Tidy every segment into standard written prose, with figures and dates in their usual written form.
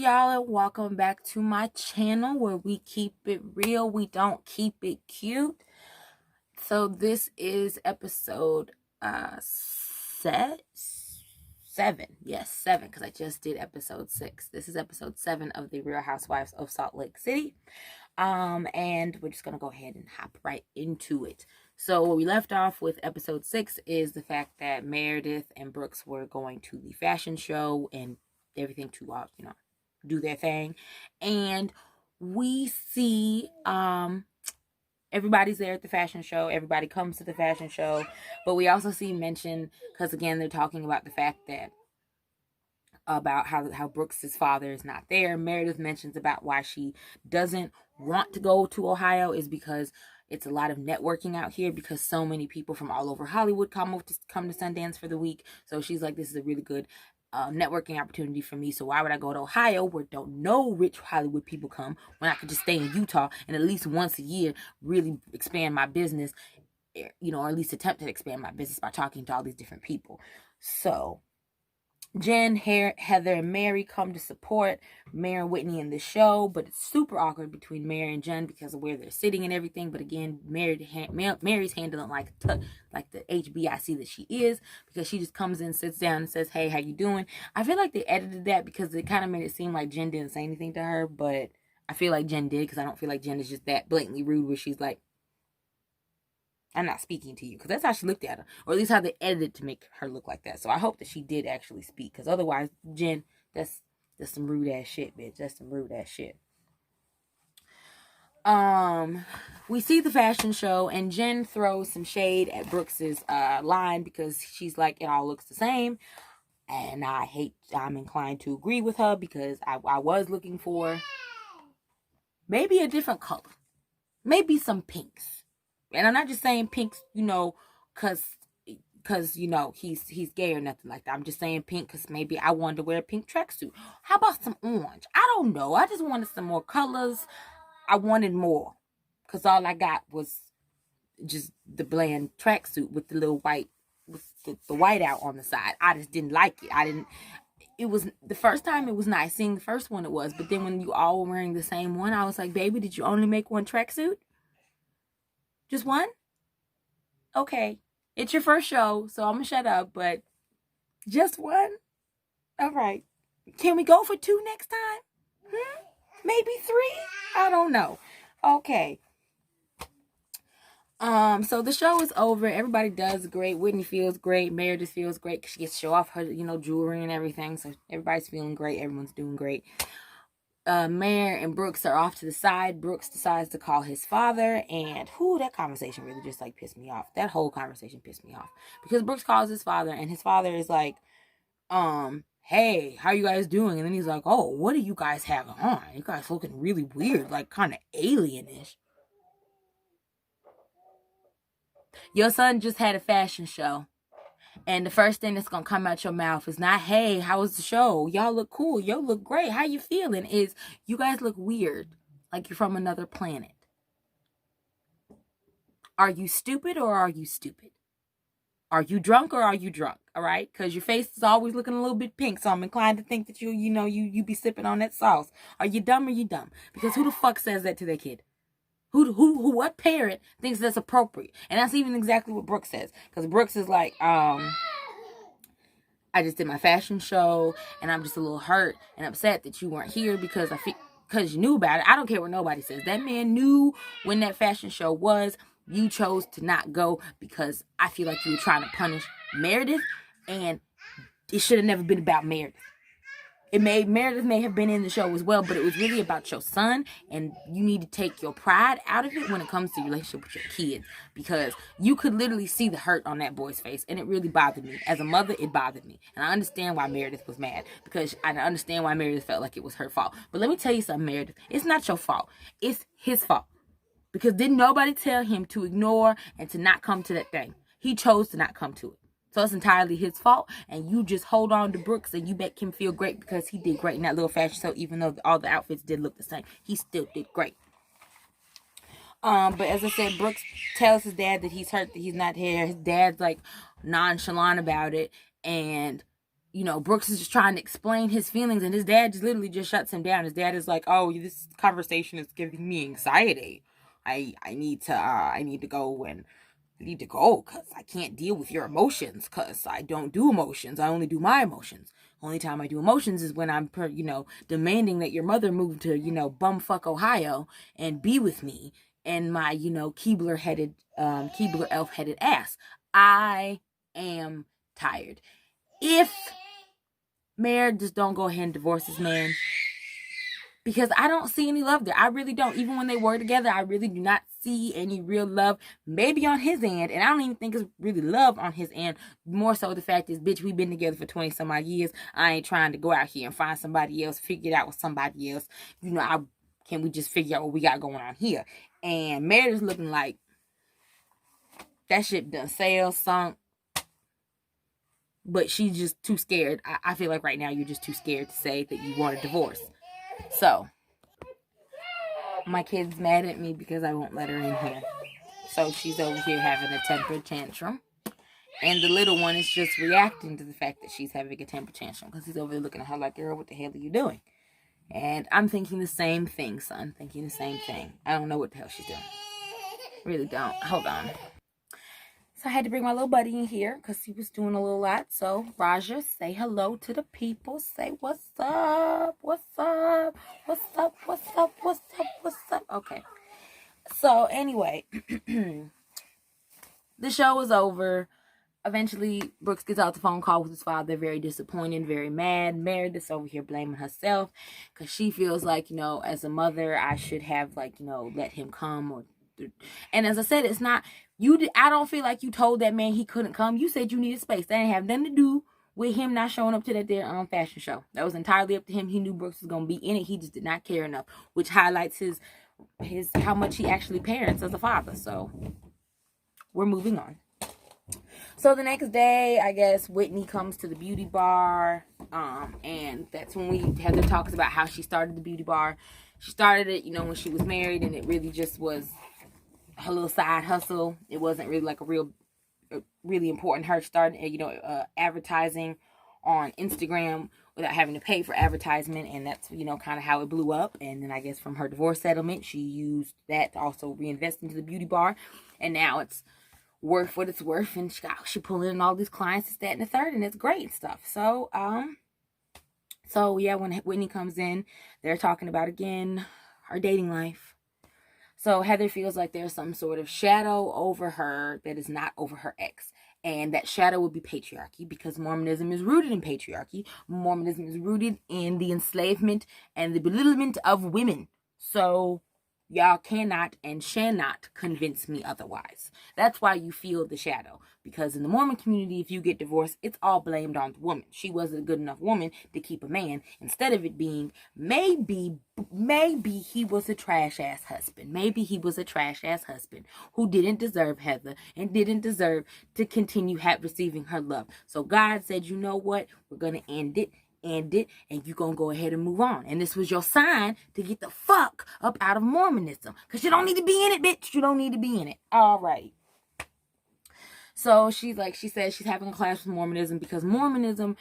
y'all, and welcome back to my channel where we keep it real, we don't keep it cute. So this is episode 7. Yes, 7, because I just did episode 6. This is episode 7 of the Real Housewives of Salt Lake City. And we're just gonna go ahead and hop right into it. So where we left off with episode 6 is the fact that Meredith and Brooks were going to the fashion show and everything to do their thing. And we see everybody's there at the fashion show. Everybody comes to the fashion show, but we also see mention, because again they're talking about the fact that about how Brooks's father is not there. Meredith mentions about why she doesn't want to go to Ohio is because it's a lot of networking out here, because so many people from all over Hollywood come to Sundance for the week. So she's like, this is a really good networking opportunity for me. So why would I go to Ohio where don't no rich Hollywood people come, when I could just stay in Utah and at least once a year really expand my business, or at least attempt to expand my business by talking to all these different people. So Jen, Heather, and Mary come to support Mary and Whitney in the show, but it's super awkward between Mary and Jen because of where they're sitting and everything. But again, Mary's handling like the HBIC that she is, because she just comes in, sits down, and says, "Hey, how you doing?" I feel like they edited that because it kind of made it seem like Jen didn't say anything to her, but I feel like Jen did, because I don't feel like Jen is just that blatantly rude where she's like, "I'm not speaking to you," because that's how she looked at her, or at least how they edited to make her look like that. So I hope that she did actually speak, because otherwise, Jen, that's some rude ass shit, bitch. That's some rude ass shit. We see the fashion show, and Jen throws some shade at Brooks's line, because she's like, it all looks the same, and I'm inclined to agree with her, because I was looking for maybe a different color, maybe some pinks. And I'm not just saying pinks, because he's gay or nothing like that. I'm just saying pink because maybe I wanted to wear a pink tracksuit. How about some orange? I don't know. I just wanted some more colors. I wanted more, because all I got was just the bland tracksuit with the little white, with the white out on the side. I just didn't like it. It was the first time it was nice. Seeing the first one it was, but then when you all were wearing the same one, I was like, baby, did you only make one tracksuit? Just one? Okay. It's your first show, so I'm gonna shut up, but just one? All right. Can we go for 2 next time? Maybe 3? I don't know. Okay. So the show is over. Everybody does great. Whitney feels great. Meredith feels great because she gets to show off her, jewelry and everything. So everybody's feeling great. Everyone's doing great. Mayor and Brooks are off to the side. Brooks decides to call his father, and that conversation really just pissed me off. That whole conversation pissed me off, because Brooks calls his father, and his father is like, hey, how you guys doing? And then he's like, oh, what do you guys have on? You guys looking really weird, like kind of alienish. Your son just had a fashion show, and the first thing that's gonna come out your mouth is not, hey, how was the show? Y'all look cool. Y'all look great. How you feeling? Is, you guys look weird, like you're from another planet. Are you stupid or are you stupid? Are you drunk or are you drunk? All right, because your face is always looking a little bit pink, so I'm inclined to think that you be sipping on that sauce. Are you dumb or you dumb? Because who the fuck says that to their kid? What parent thinks that's appropriate? And that's even exactly what Brooks says, because Brooks is like, I just did my fashion show, and I'm just a little hurt and upset that you weren't here, because you knew about it. I don't care what nobody says. That man knew when that fashion show was. You chose to not go because I feel like you were trying to punish Meredith, and it should have never been about Meredith. Meredith may have been in the show as well, but it was really about your son, and you need to take your pride out of it when it comes to your relationship with your kids, because you could literally see the hurt on that boy's face, and it really bothered me. As a mother, it bothered me, and I understand why Meredith was mad, because I understand why Meredith felt like it was her fault. But let me tell you something, Meredith, it's not your fault. It's his fault, because didn't nobody tell him to ignore and to not come to that thing? He chose to not come to it. So it's entirely his fault, and you just hold on to Brooks and you make him feel great because he did great in that little fashion show. Even though all the outfits did look the same, he still did great. But as I said, Brooks tells his dad that he's hurt, that he's not here. His dad's like nonchalant about it, and Brooks is just trying to explain his feelings, and his dad just literally just shuts him down. His dad is like, "Oh, this conversation is giving me anxiety. I need to go and because I can't deal with your emotions, because I don't do emotions. I only do my emotions. Only time I do emotions is when I'm demanding that your mother move to bumfuck Ohio and be with me and my Keebler elf headed ass. I am tired. If Mayor just don't go ahead and divorce this man, because I don't see any love there. I really don't. Even when they were together, I really do not see any real love. Maybe on his end, and I don't even think it's really love on his end. More so the fact is, bitch, we've been together for 20 some odd years. I ain't trying to go out here and find somebody else, figure it out with somebody else. Can we just figure out what we got going on here? And Meredith's looking like that shit done sailed, sunk. But she's just too scared. I feel like right now you're just too scared to say that you want a divorce. So, my kid's mad at me because I won't let her in here. So, she's over here having a temper tantrum. And the little one is just reacting to the fact that she's having a temper tantrum. Because he's over there looking at her like, girl, what the hell are you doing? And I'm thinking the same thing, son. Thinking the same thing. I don't know what the hell she's doing. Really don't. Hold on. So I had to bring my little buddy in here because he was doing a little lot. So, Raja, say hello to the people. Say, what's up? What's up? What's up? What's up? What's up? What's up? Okay. So, anyway, the show is over. Eventually, Brooks gets out the phone call with his father. Very disappointed, very mad. Meredith's over here blaming herself because she feels like, as a mother, I should have, let him come. And as I said, it's not... I don't feel like you told that man he couldn't come. You said you needed space. That didn't have nothing to do with him not showing up to that there fashion show. That was entirely up to him. He knew Brooks was gonna be in it. He just did not care enough, which highlights his how much he actually parents as a father. So we're moving on. So the next day, I guess Whitney comes to the beauty bar, and that's when Heather talks about how she started the beauty bar. She started it, when she was married, and it really just was her little side hustle. It wasn't really like really important. Her starting, advertising on Instagram without having to pay for advertisement, and that's, kind of how it blew up. And then I guess from her divorce settlement, she used that to also reinvest into the beauty bar, and now it's worth what it's worth, and she pulling in all these clients, this, that, and the third, and it's great stuff. So, yeah, when Whitney comes in, they're talking about, again, her dating life. So Heather feels like there's some sort of shadow over her that is not over her ex. And that shadow would be patriarchy, because Mormonism is rooted in patriarchy. Mormonism is rooted in the enslavement and the belittlement of women. So y'all cannot and shall not convince me otherwise. That's why you feel the shadow. Because in the Mormon community, if you get divorced, it's all blamed on the woman. She wasn't a good enough woman to keep a man. Instead of it being, maybe he was a trash-ass husband. Maybe he was a trash-ass husband who didn't deserve Heather and didn't deserve to continue receiving her love. So God said, you know what? We're going to end it, and you're going to go ahead and move on. And this was your sign to get the fuck up out of Mormonism. Because you don't need to be in it, bitch. You don't need to be in it. All right. So she says she's having a class with Mormonism because Mormonism,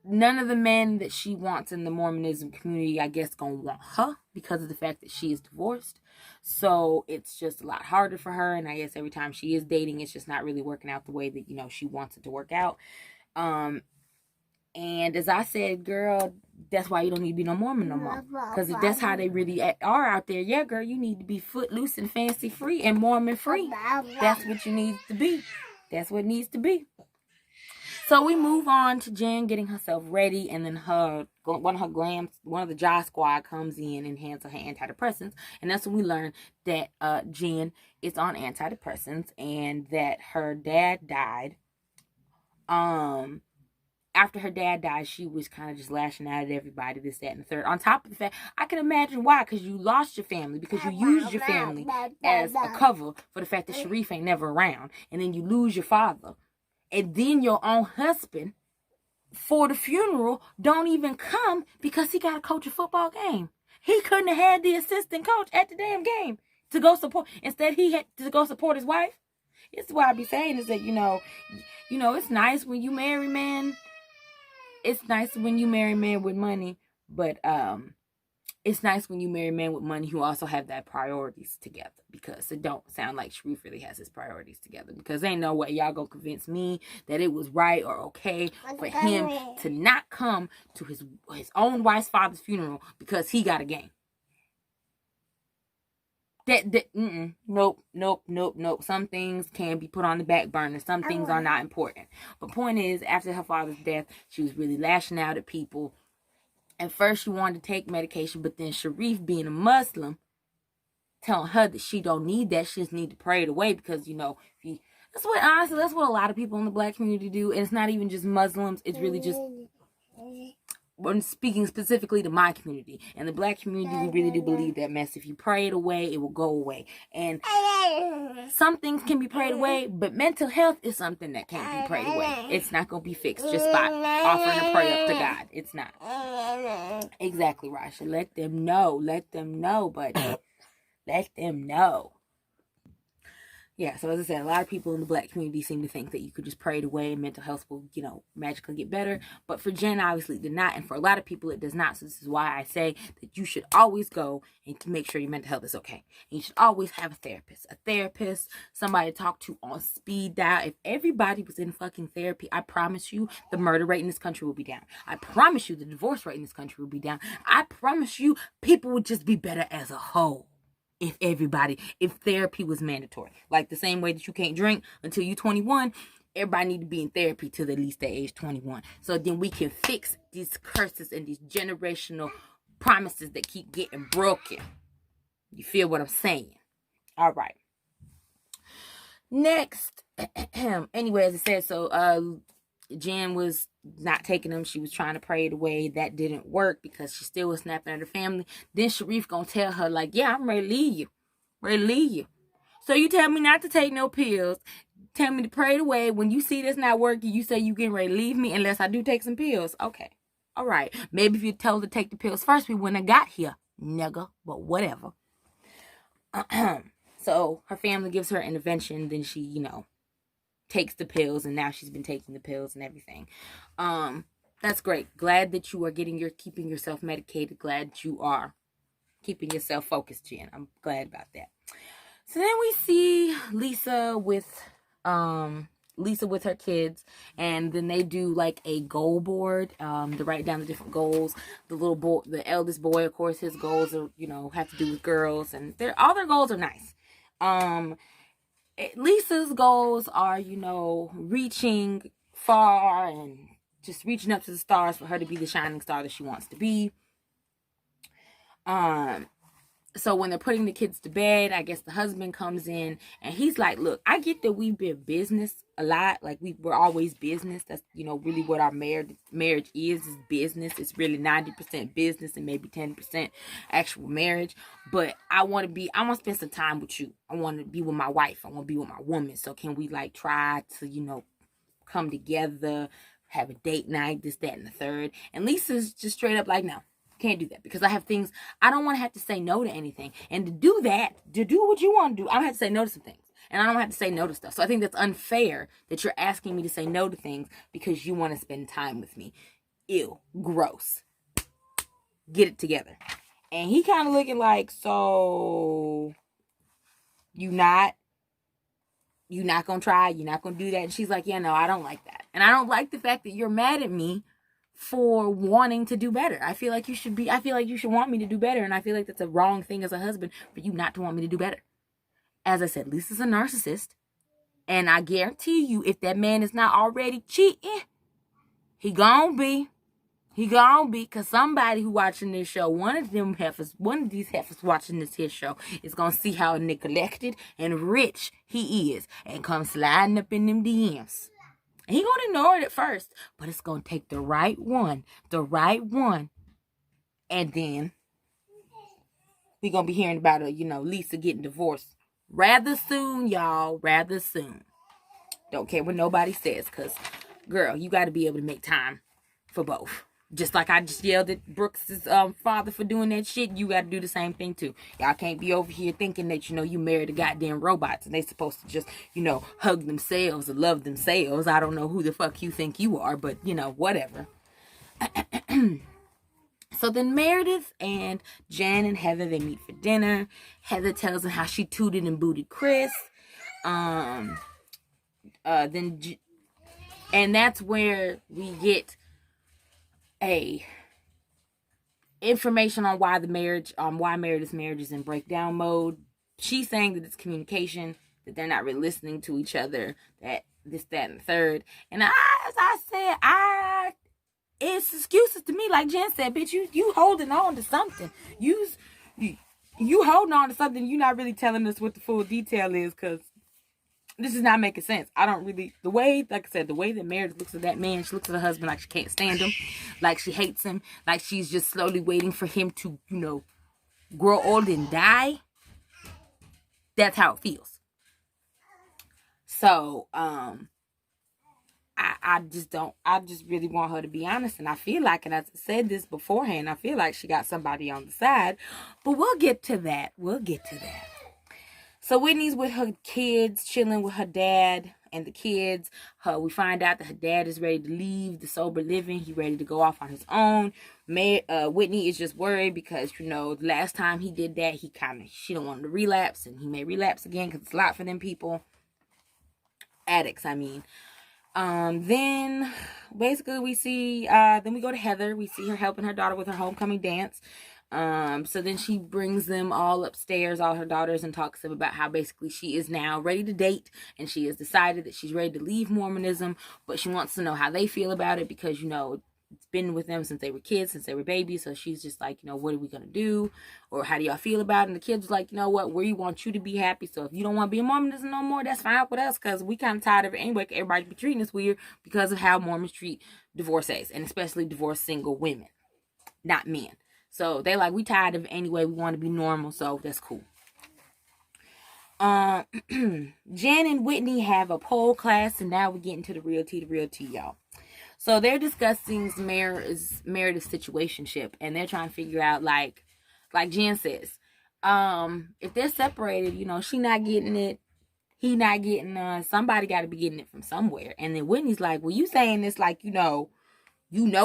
none of the men that she wants in the Mormonism community, I guess, gonna want her because of the fact that she is divorced. So it's just a lot harder for her. And I guess every time she is dating, it's just not really working out the way that, she wants it to work out. And as I said, girl, that's why you don't need to be no Mormon no more. Because if that's how they really are out there, yeah, girl, you need to be footloose and fancy free and Mormon free. That's what you need to be. That's what it needs to be. So we move on to Jen getting herself ready, and then one of the Jai Squad comes in and hands her antidepressants, and that's when we learn that Jen is on antidepressants and that her dad died. After her dad died, she was kind of just lashing out at everybody, this, that, and the third. On top of the fact, I can imagine why, because you lost your family, because you used your family as a cover for the fact that Sharif ain't never around. And then you lose your father. And then your own husband, for the funeral, don't even come because he got to coach a football game. He couldn't have had the assistant coach at the damn game to go support. Instead, he had to go support his wife. It's what I be saying is that, it's nice when you marry, man. it's nice when you marry a man with money, but it's nice when you marry a man with money who also have that priorities together, because it don't sound like Sharif really has his priorities together, because ain't no way y'all gonna convince me that it was right or okay for him to not come to his own wife's father's funeral because he got a game. Nope. Some things can be put on the back burner. Some things are not important. But point is, after her father's death, she was really lashing out at people. At first, she wanted to take medication, but then Sharif, being a Muslim, telling her that she don't need that. She just need to pray it away, because, that's what a lot of people in the black community do. And it's not even just Muslims. It's really just, I'm speaking specifically to my community. And the black community, we really do believe that mess. If you pray it away, it will go away. And some things can be prayed away, but mental health is something that can't be prayed away. It's not going to be fixed just by offering a prayer up to God. It's not. Exactly, Rasha. Let them know, but let them know. Yeah, so as I said, a lot of people in the black community seem to think that you could just pray it away and mental health will, magically get better. But for Jen, obviously, it did not. And for a lot of people, it does not. So this is why I say that you should always go and to make sure your mental health is okay. And you should always have a therapist, somebody to talk to on speed dial. If everybody was in fucking therapy, I promise you the murder rate in this country will be down. I promise you the divorce rate in this country will be down. I promise you people would just be better as a whole. If therapy was mandatory, like the same way that you can't drink until you're 21, everybody need to be in therapy till at least they age 21. So then we can fix these curses and these generational promises that keep getting broken. You feel what I'm saying? All right. Next, anyway, as I said, so Jen was not taking them. She was trying to pray it away. That didn't work because she still was snapping at her family. Then Sharif gonna tell her, like, yeah, I'm ready to leave you. So you tell me not to take no pills. Tell me to pray it away. When you see this not working, you say you getting ready to leave me unless I do take some pills. Okay. All right. Maybe if you told her to take the pills first, we wouldn't have got here, nigga. But whatever. So her family gives her intervention. Then she, takes the pills, and now she's been taking the pills and everything. That's great. Glad that you are keeping yourself medicated. Glad you are keeping yourself focused, Jen. I'm glad about that. So then we see Lisa with her kids, and then they do like a goal board to write down the different goals. The eldest boy, of course, his goals are, have to do with girls, and all their goals are nice. Lisa's goals are, reaching far and just reaching up to the stars for her to be the shining star that she wants to be. So when they're putting the kids to bed, I guess the husband comes in and he's like, look, I get that we've been business a lot. Like we're always business. That's, really what our marriage is business. It's really 90% business and maybe 10% actual marriage. But I want to spend some time with you. I want to be with my wife. I want to be with my woman. So can we try to, come together, have a date night, this, that, and the third. And Lisa's just straight up like, no. Can't do that because I have things. I don't want to have to say no to anything. And to do what you want to do, I don't have to say no to some things. And I don't have to say no to stuff. So I think that's unfair that you're asking me to say no to things because you want to spend time with me. Ew. Gross. Get it together. And he kind of looking like, so you not going to try? You're not going to do that? And she's like, yeah, no, I don't like that. And I don't like the fact that you're mad at me for wanting to do better. I feel like you should want me to do better. And I feel like that's a wrong thing as a husband for you not to want me to do better. As I said, Lisa's a narcissist. And I guarantee you, if that man is not already cheating, he gonna be. Because somebody who watching this show, one of these heifers watching this here show is gonna see how neglected and rich he is and come sliding up in them DMs. He gonna ignore it at first, but it's gonna take the right one, and then we gonna be hearing about Lisa getting divorced rather soon, y'all. Rather soon. Don't care what nobody says, cause girl, you got to be able to make time for both. Just like I just yelled at Brooks's father for doing that shit, you got to do the same thing too. Y'all can't be over here thinking that, you married a goddamn robots and they supposed to just, hug themselves and love themselves. I don't know who the fuck you think you are, but, whatever. So then Meredith and Jen and Heather, they meet for dinner. Heather tells them how she tooted and booted Chris. And that's where we get a information on why Meredith's marriage is in breakdown mode. She's saying that it's communication, that they're not really listening to each other, that this, that, and the third. And as I said, it's excuses to me. Like Jen said, bitch, you holding on to something. You holding on to something. You're not really telling us what the full detail is, because this is not making sense. I don't really, like I said, the way that Meredith looks at that man, she looks at her husband like she can't stand him, like she hates him, like she's just slowly waiting for him to, grow old and die. That's how it feels. So, I just really want her to be honest. And I feel like, and as I said this beforehand, I feel like she got somebody on the side. But we'll get to that. So Whitney's with her kids, chilling with her dad and the kids. We find out that her dad is ready to leave the sober living. He's ready to go off on his own. Whitney is just worried because, the last time he did that, she don't want him to relapse. And he may relapse again because it's a lot for them people. Addicts, I mean. Then basically we see, then we go to Heather. We see her helping her daughter with her homecoming dance. So then she brings them all upstairs, all her daughters, and talks to them about how basically she is now ready to date, and she has decided that she's ready to leave Mormonism, but she wants to know how they feel about it because, it's been with them since they were kids, since they were babies. So she's just like, what are we going to do? Or how do y'all feel about it? And the kids are like, what, we want you to be happy. So if you don't want to be a Mormonism no more, that's fine with us, because we kind of tired of it anyway. Everybody be treating us weird because of how Mormons treat divorcees, and especially divorced single women, not men. So they like, we tired of it anyway. We want to be normal. So that's cool. Jen and Whitney have a pole class, and now we're getting to the real tea, y'all. So they're discussing Meredith's situationship, and they're trying to figure out, like Jen says, if they're separated, she not getting it, he not getting somebody got to be getting it from somewhere. And then Whitney's like, well, you saying this like, you know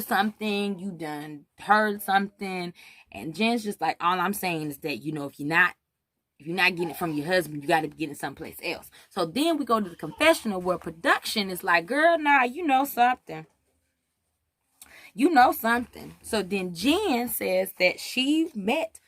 something, you done heard something. And Jen's just like, all I'm saying is that, if you're not getting it from your husband, you got to be getting it someplace else. So then we go to the confessional where production is like, girl, nah, you know something. So then Jen says that she met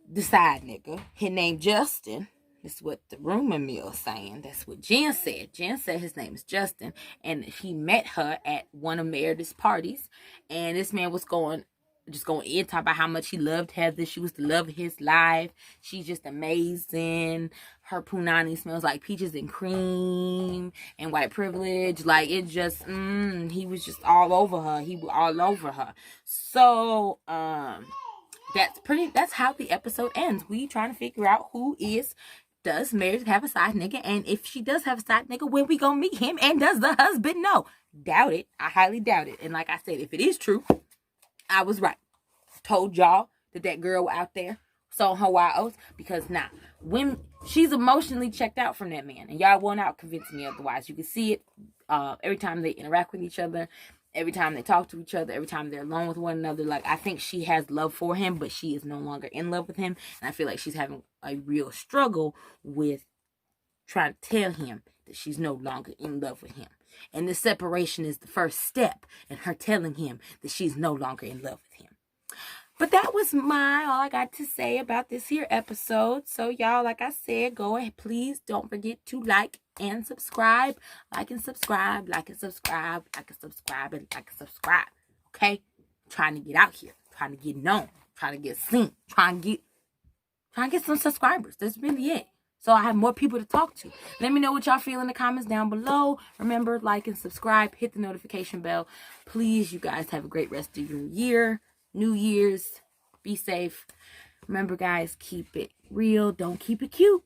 the side nigga. His name Justin. That's what the rumor mill is saying. That's what Jen said. Jen said his name is Justin. And he met her at one of Meredith's parties. And this man was going in, talking about how much he loved Heather. She was the love of his life. She's just amazing. Her punani smells like peaches and cream and white privilege. Like, it just, he was just all over her. He was all over her. So, that's how the episode ends. We trying to figure out does Meredith have a side nigga? And if she does have a side nigga, when we gonna meet him? And does the husband know? Doubt it. I highly doubt it. And like I said, if it is true, I was right. Told y'all that girl out there sold her wild oats, because when she's emotionally checked out from that man, and y'all will not convince me otherwise. You can see it every time they interact with each other, every time they talk to each other, every time they're alone with one another. Like, I think she has love for him, but she is no longer in love with him. And I feel like she's having a real struggle with trying to tell him that she's no longer in love with him. And the separation is the first step in her telling him that she's no longer in love with him. But that was all I got to say about this here episode. So y'all, like I said, go ahead. Please don't forget to like and subscribe. Like and subscribe. Okay? Trying to get out here. Trying to get known. Trying to get seen. Trying to get some subscribers. That's really it. So I have more people to talk to. Let me know what y'all feel in the comments down below. Remember, like and subscribe. Hit the notification bell. Please, you guys have a great rest of your year. New Year's. Be safe. Remember, guys, keep it real. Don't keep it cute.